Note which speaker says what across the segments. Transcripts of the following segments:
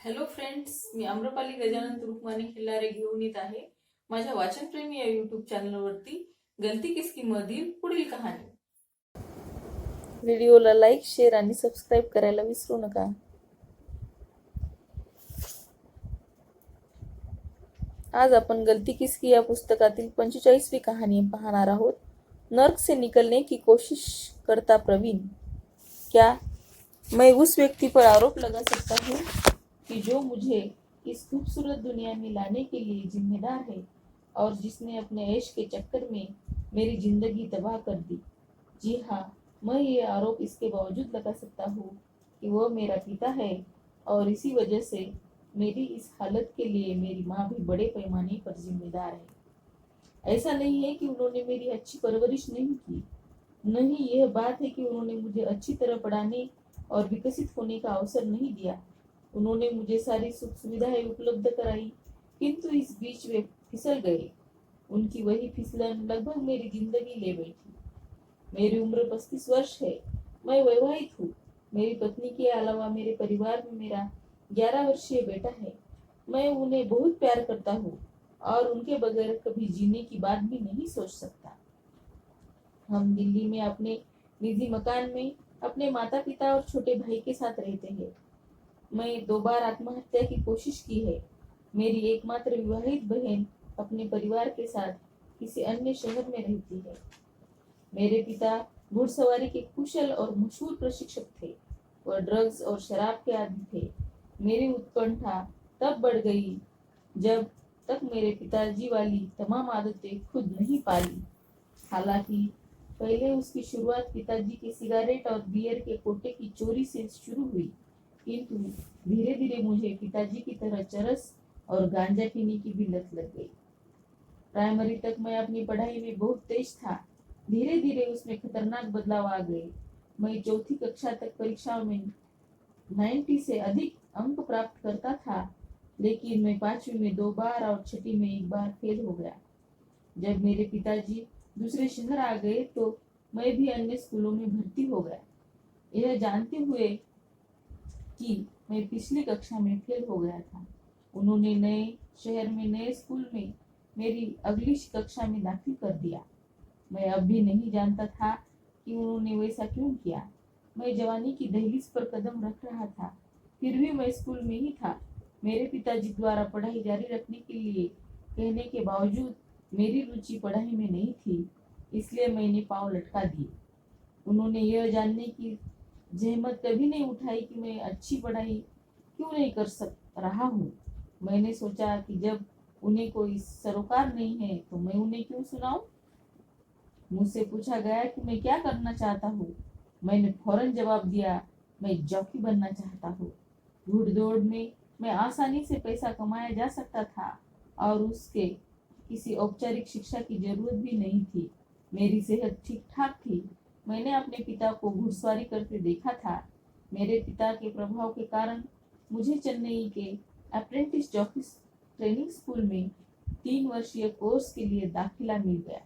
Speaker 1: Hello friends, मी आम्रपाली गजानन तुरुकमाने खिल्लारे घेऊन येत आहे माझ्या वाचनप्रेमी या युट्यूब चॅनलवरती गलती किसकी मधील पुढील कहाणी.
Speaker 2: व्हिडिओला लाईक, शेअर आणि सबस्क्राईब करायला विसरू नका. आज आपण गलती किसकी या पुस्तकातील 45वी कहानी पाहणार आहोत. नर्क से निकलने की कोशिश करता प्रवीण. क्या मैं उस व्यक्ति पर आरोप लगा सकता हूँ कि जो मुझे इस खूबसूरत दुनिया में लाने के लिए जिम्मेदार है और जिसने अपने ऐश के चक्कर में मेरी जिंदगी तबाह कर दी? जी हाँ, मैं ये आरोप इसके बावजूद लगा सकता हूँ कि वह मेरा पिता है और इसी वजह से मेरी इस हालत के लिए मेरी माँ भी बड़े पैमाने पर जिम्मेदार है। ऐसा नहीं है कि उन्होंने मेरी अच्छी परवरिश नहीं की, नहीं, यह बात है कि उन्होंने मुझे अच्छी तरह पढ़ाने और विकसित होने का अवसर नहीं दिया। उन्होंने मुझे सारी सुख सुविधाएं उपलब्ध कराई, किंतु इस बीच वे फिसल गए। उनकी वही फिसलन लगभग मेरी जिंदगी ले बैठी। मेरी उम्र 35 वर्ष है। मैं वैवाहित हूँ। मेरी पत्नी के अलावा मेरे परिवार में मेरा 11 वर्षीय बेटा है। मैं उन्हें बहुत प्यार करता हूँ और उनके बगैर कभी जीने की बात भी नहीं सोच सकता। हम दिल्ली में अपने निजी मकान में अपने माता पिता और छोटे भाई के साथ रहते हैं। मैं 2 बार आत्महत्या की कोशिश की है। मेरी एकमात्र विवाहित बहन अपने परिवार के साथ किसी अन्य शहर में रहती है। मेरे पिता घुड़सवारी के कुशल और मशहूर प्रशिक्षक थे। वह ड्रग्स और शराब के आदी थे। मेरी उत्कंठा तब बढ़ गई जब तक मेरे पिताजी वाली तमाम आदतें खुद नहीं पाली। हालांकि पहले उसकी शुरुआत पिताजी के सिगारेट और बियर के कोटे की चोरी से शुरू हुई, किंतु धीरे धीरे मुझे पिताजी की तरह चरस और गांजा पीने की भी लत लग गई। प्राइमरी तक मैं अपनी पढ़ाई में बहुत तेज था। धीरे धीरे उसमें खतरनाक बदलाव आ गए। मैं 4th कक्षा तक परीक्षाओं में 90 से अधिक अंक प्राप्त करता था, लेकिन मैं 5वीं में 2 बार और 6ठी में 1 बार फेल हो गया। जब मेरे पिताजी दूसरे शहर आ गए तो मैं भी अन्य स्कूलों में भर्ती हो गया, यह जानते हुए कि मैं पिछली कक्षा में फेल हो गया था। उन्होंने नए शहर में नए स्कूल में मेरी अगली कक्षा में दाखिल कर दिया। मैं अब भी नहीं जानता था कि उन्होंने वैसा क्यों किया। मैं जवानी की दहलीज पर कदम रख रहा था, फिर भी मैं स्कूल में ही था। मेरे पिताजी द्वारा पढ़ाई जारी रखने के लिए कहने के बावजूद मेरी रुचि पढ़ाई में नहीं थी, इसलिए मैंने पाँव लटका दिए। उन्होंने यह जानने की जहमत कभी नहीं उठाई कि मैं अच्छी पढ़ाई क्यों नहीं कर सक रहा हूँ। मैंने सोचा कि जब उन्हें कोई सरोकार नहीं है तो मैं उन्हें क्यों सुनाऊं। मुझसे पूछा गया कि मैं क्या करना चाहता हूँ। मैंने फौरन जवाब दिया, मैं जॉकी बनना चाहता हूँ। घुड़दौड़ में मैं आसानी से पैसा कमाया जा सकता था और उसके किसी औपचारिक शिक्षा की जरूरत भी नहीं थी। मेरी सेहत ठीक ठाक थी। मैंने अपने पिता को घुड़सवारी करते देखा था। मेरे पिता के प्रभाव के कारण मुझे चेन्नई के अप्रेंटिस जॉकी ट्रेनिंग स्कूल में 3 वर्षीय कोर्स के लिए दाखिला मिल गया।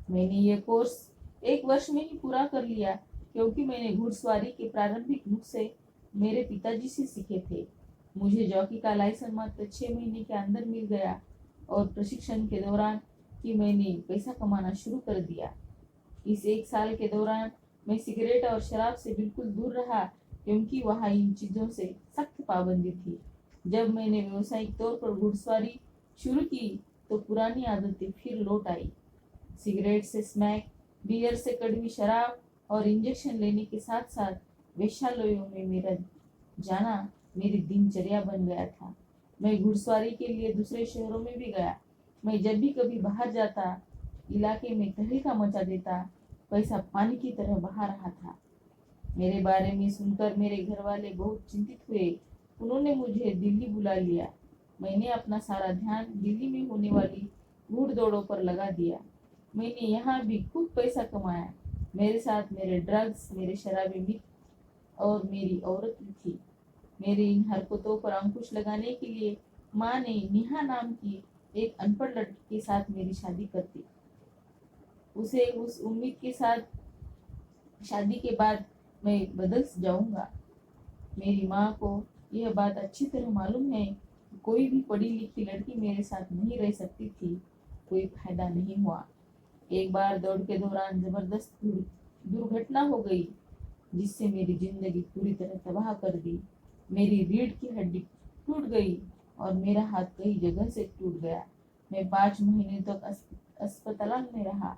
Speaker 2: मैंने यह कोर्स 1 वर्ष में ही पूरा कर लिया, क्योंकि मैंने घुड़सवारी के प्रारंभिक नुस्खे मेरे पिताजी से सीखे थे। मुझे जॉकी का लाइसेंस मात्र 6 महीने के अंदर मिल गया और प्रशिक्षण के दौरान कि मैंने पैसा कमाना शुरू कर दिया। इस 1 साल के दौरान मैं सिगरेट और शराब से बिल्कुल दूर रहा, क्योंकि वहाँ इन चीज़ों से सख्त पाबंदी थी। जब मैंने व्यावसायिक तौर पर घुड़सवारी शुरू की तो पुरानी आदतें फिर लौट आई। सिगरेट से स्मैक, बियर से कड़वी शराब और इंजेक्शन लेने के साथ साथ वेश्यालयों में मेरा जाना मेरी दिनचर्या बन गया था। मैं घुड़सवारी के लिए दूसरे शहरों में भी गया। मैं जब भी कभी बाहर जाता, इलाके में तहलका मचा देता। पैसा पानी की तरह बहा रहा था। मेरे बारे में सुनकर मेरे घर वाले बहुत चिंतित हुए। उन्होंने मुझे दिल्ली बुला लिया। मैंने अपना सारा ध्यान दिल्ली में होने वाली घुड़दौड़ों पर लगा दिया। मैंने यहाँ भी खूब पैसा कमाया। मेरे साथ मेरे ड्रग्स, मेरे शराबी मित्र और मेरी औरत भी थी। मेरे इन हरकतों पर अंकुश लगाने के लिए माँ ने नेहा नाम की एक अनपढ़ लड़की के साथ मेरी शादी कर दी। उसे उस उम्मीद के साथ शादी के बाद मैं बदल जाऊंगा। मेरी माँ को यह बात अच्छी तरह मालूम है कि कोई भी पढ़ी लिखी लड़की मेरे साथ नहीं रह सकती थी। कोई फायदा नहीं हुआ। एक बार दौड़ के दौरान जबरदस्त दुर्घटना हो गई, जिससे मेरी जिंदगी पूरी तरह तबाह कर दी। मेरी रीढ़ की हड्डी टूट गई और मेरा हाथ कई जगह से टूट गया। मैं 5 महीने तक अस्पताल में रहा।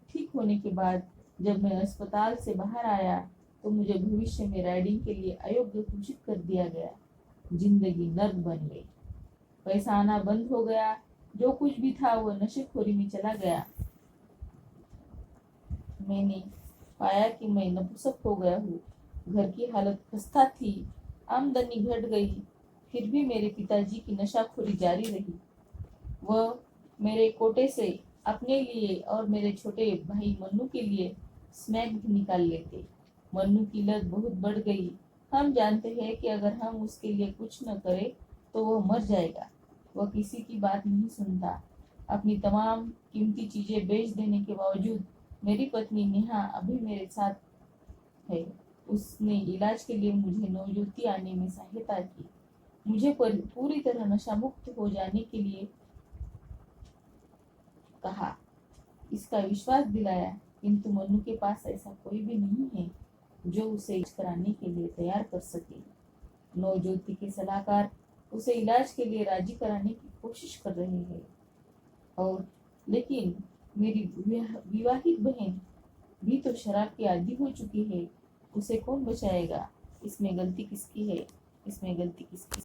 Speaker 2: ठीक होने के बाद जब मैं अस्पताल से बाहर आया तो मुझे भविष्य में राइडिंग के लिए अयोग्य घोषित कर दिया गया। जिंदगी नर्क बन गई। पैसा आना बंद हो गया। जो कुछ भी था वो नशेखोरी में चला गया। मैंने पाया कि मैं नपुंसक हो गया हूँ। घर की हालत खस्ता थी। आमदनी घट गई। फिर भी मेरे पिताजी की नशाखोरी जारी रही। वह मेरे कोटे से अपने लिए और मेरे छोटे भाई मन्नू के लिए स्नैक भी निकाल लेते। मन्नू की लत बहुत बढ़ गई। हम जानते हैं कि अगर हम उसके लिए कुछ न करें तो वह मर जाएगा। वह किसी की बात नहीं सुनता। अपनी तमाम कीमती चीजें बेच देने के बावजूद मेरी पत्नी नेहा अभी मेरे साथ है। उसने इलाज के लिए मुझे नवज्योति आने में सहायता की। मुझे पूरी तरह नशा मुक्त हो जाने के लिए कहा, इसका विश्वास दिलाया, किंतु मन्नू के पास ऐसा कोई भी नहीं है जो उसे इलाज कराने के लिए तैयार कर सके। नवज्योति के सलाहकार उसे इलाज के लिए राजी कराने की कोशिश कर रहे हैं, और लेकिन मेरी विवाहित बहन भी तो शराब की आदी हो चुकी है। उसे कौन बचाएगा? इसमें गलती किसकी है? इसमें गलती किसकी?